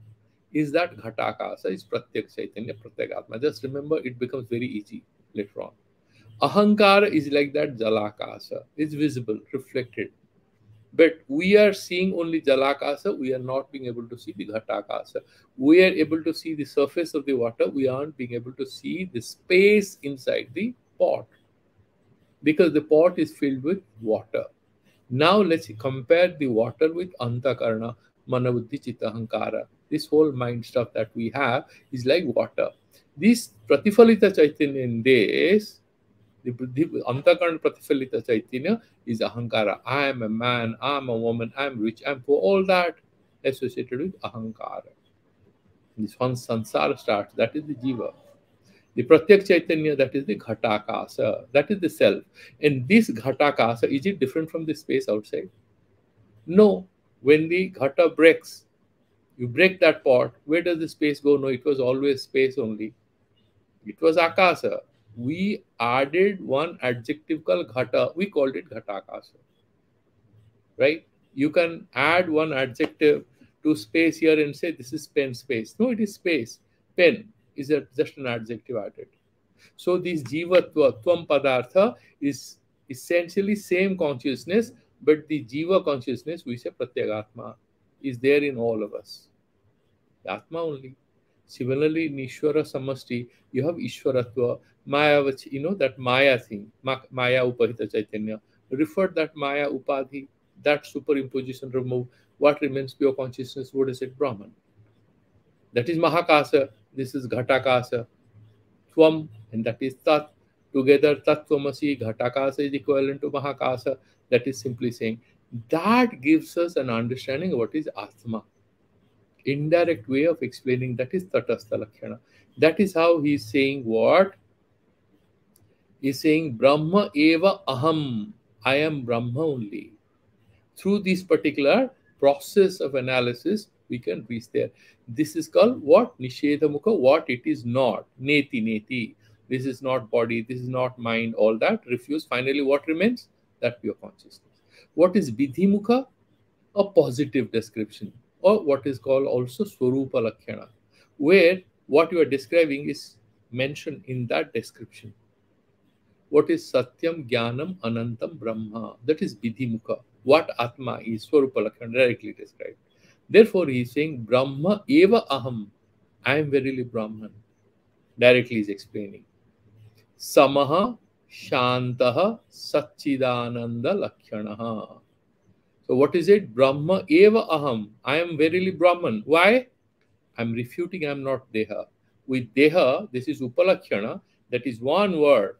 is that Ghatakasa, is Pratyak Chaitanya, Pratyak Atma. Just remember, it becomes very easy later on. Ahankara is like that Jalakasa. It's visible, reflected. But we are seeing only Jalakasa. We are not being able to see the Ghatakasa. We are able to see the surface of the water. We aren't being able to see the space inside the pot. Because the pot is filled with water. Now let's compare the water with Antakarna, Manabuddhi, Chitta, Hankara. This whole mind stuff that we have is like water. This Pratifalita Chaitanya in this, the Antakarna Pratifalita Chaitanya is Ahankara. I am a man, I am a woman, I am rich, I am poor. All that associated with Ahankara. This one Sansara starts, that is the Jiva. The Pratyak Chaitanya, that is the Ghatakasa, that is the self. And this Ghatakasa, is it different from the space outside? No. When the Ghata breaks, you break that pot, where does the space go? No, it was always space only. It was Akasa. We added one adjective called ghata. We called it ghatakasa, right? You can add one adjective to space here and say this is pen space. No, it is space. Pen is just an adjective added. So this jivatva, tvam padartha is essentially same consciousness, but the jiva consciousness, we say pratyagatma, is there in all of us. Atma only. Similarly, in Ishvara Samasti, you have Ishvaratva, Maya, which that Maya thing, Maya Upahita Chaitanya. Refer that Maya Upadhi, that superimposition remove. What remains pure consciousness? What is it? Brahman. That is Mahakasa. This is Ghatakasa. Tvam, and that is Tat. Together, Tattvamasi, Ghatakasa is equivalent to Mahakasa. That is simply saying that gives us an understanding of what is Atma. Indirect way of explaining that is Tatastha Lakshana. That is how he is saying what? He is saying Brahma eva aham. I am Brahma only. Through this particular process of analysis, we can reach there. This is called what? Nishedha Mukha, what it is not. Neti, neti. This is not body, this is not mind, all that. Refuse. Finally, what remains? That pure consciousness. What is Vidhi Mukha? A positive description, or what is called also Swarupa Lakshana, where what you are describing is mentioned in that description. What is Satyam, Jnanam, Anantam, Brahma? That is Vidhi Mukha. What Atma is, Swarupa Lakshana, directly described. Therefore, he is saying Brahma eva aham. I am verily Brahman. Directly is explaining. Samaha, Shantaha, Satchidananda Lakshanaha. So what is it? Brahma eva aham. I am verily Brahman. Why? I am refuting I am not Deha. With Deha, this is Upalakshana. That is one word.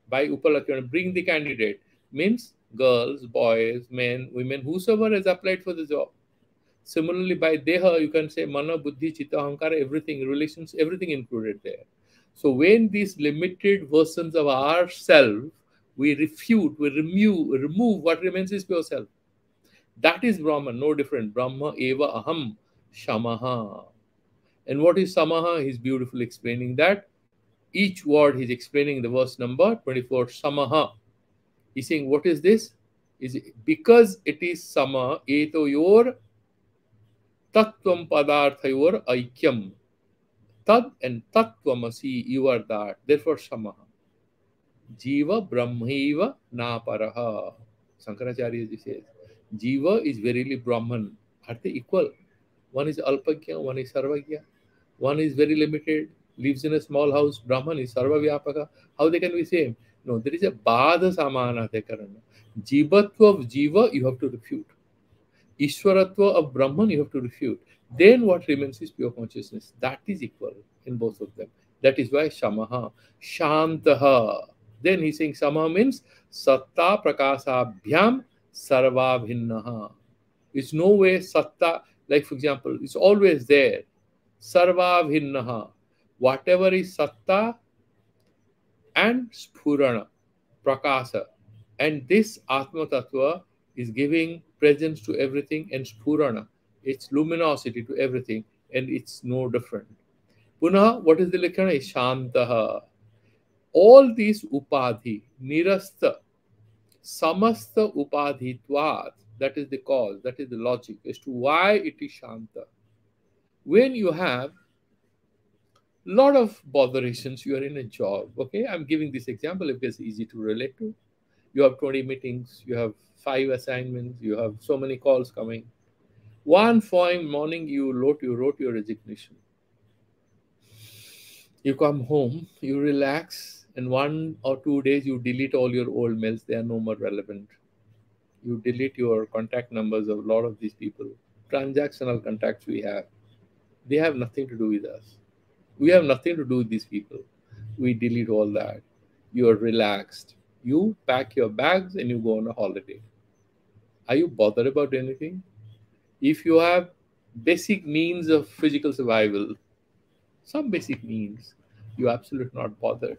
By Upalakshana, bring the candidate. Means girls, boys, men, women, whosoever has applied for the job. Similarly, by Deha, you can say Mana, Buddhi, Chitta, Ahankara, everything, relations, everything included there. So when these limited versions of ourself, we refute, we remove what remains is pure self. That is Brahman, no different. Brahma eva aham shamaha. And what is samaha? He's beautifully explaining that. Each word he's explaining the verse number 24, samaha. He's saying, what is this? Is it, because it is sama, eto yor tattvam padarthayor aikyam. Tad and tattvamasi, you are that. Therefore, samaha. Jiva brahmaiva naparaha. Shankaracharya ji says, Jiva is verily Brahman. Are they equal? One is Alpagya, one is Sarvagya. One is very limited, lives in a small house. Brahman is Sarvavyapaka. How they can be same? No, there is a Badha Samana Karana. Jivatva of Jiva, you have to refute. Ishwaratva of Brahman, you have to refute. Then what remains is pure consciousness. That is equal in both of them. That is why Shamaha, Shantaha. Then he's saying Samaha means Satta Prakasabhyam Sarva Bhinnaha. It's no way Satta, like for example, it's always there. Sarva Bhinnaha. Whatever is Satta and Spurana, Prakasa. And this Atma Tattva is giving presence to everything and Spurana. It's luminosity to everything and it's no different. Punaha, what is the Lakshana? Shantaha. All these Upadhi, Nirasta, Samasta Upadhitvat, that is the cause, that is the logic as to why it is Shanta. When you have lot of botherations, you are in a job, okay? I'm giving this example because it's easy to relate to. You have 20 meetings, you have 5 assignments, you have so many calls coming. One fine morning, you wrote your resignation. You come home, you relax, and 1 or 2 days you delete all your old mails. They are no more relevant. You delete your contact numbers of a lot of these people. Transactional contacts we have. They have nothing to do with us. We have nothing to do with these people. We delete all that. You are relaxed. You pack your bags and you go on a holiday. Are you bothered about anything? If you have basic means of physical survival, some basic means, you are absolutely not bothered.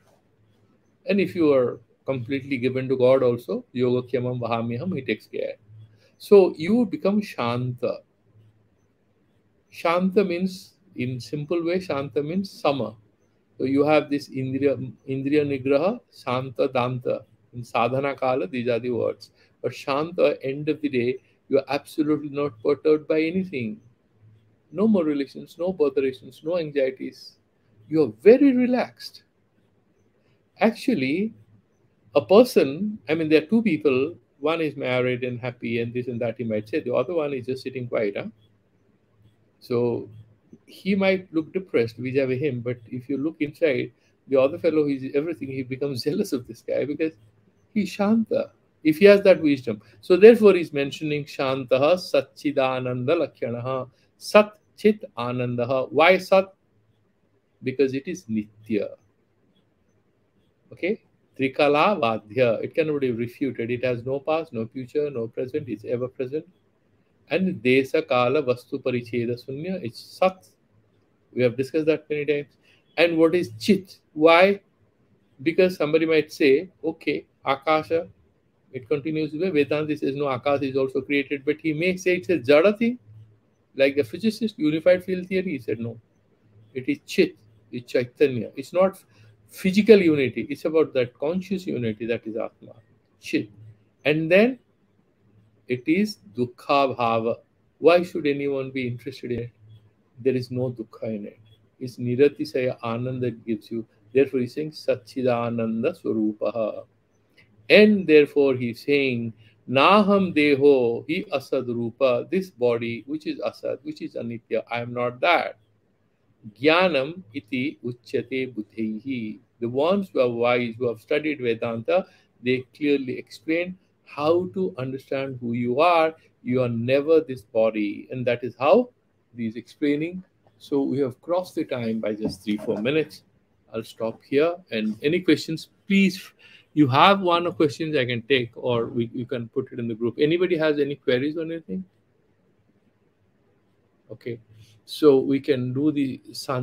And if you are completely given to God also, yoga kyamam vahamyaham, he takes care. So you become Shanta. Shanta means, in simple way, Shanta means sama. So you have this Indriya Nigraha, Shanta, Danta. In sadhana kala, these are the words. But Shanta, end of the day, you are absolutely not perturbed by anything. No more relations, no botherations, no anxieties. You are very relaxed. Actually, a person, I mean, there are two people. One is married and happy and this and that, he might say. The other one is just sitting quiet. Huh? So he might look depressed vis-a-vis him, but if you look inside, the other fellow is everything, he becomes jealous of this guy because he's Shanta. If he has that wisdom. So therefore he's mentioning Shantaha Satchidananda Lakshanaha. Sat Chit Anandaha. Why Sat? Because it is Nitya. Okay? Trikala Vadhya. It cannot be refuted. It has no past, no future, no present. It's ever present. And Desa Kala Vastu Paricheda Sunya. It's Sat. We have discussed that many times. And what is Chit? Why? Because somebody might say, okay, Akasha, it continues with Vedanta says no, Akash is also created, but he may say it's a Jada thing, like the physicist, unified field theory. He said no, it is Chit, it's Chaitanya. It's not physical unity, it's about that conscious unity that is Atma, Chit. And then it is Dukkha Bhava. Why should anyone be interested in it? There is no dukkha in it. It's Niratisaya Ananda that gives you. Therefore, he's saying Satchidananda Swarupaha. And therefore, he's saying Naham Deho, he Asad Rupa, this body, which is Asad, which is Anitya, I am not that. Jnanam iti uchyate buddhihi. The ones who are wise, who have studied Vedanta, they clearly explain how to understand who you are. You are never this body. And that is how these explaining. So we have crossed the time by just 3 4 minutes. I'll stop here. And any questions, please. You have one or questions I can take, or you can put it in the group. Anybody has any queries on anything? Okay. So we can do the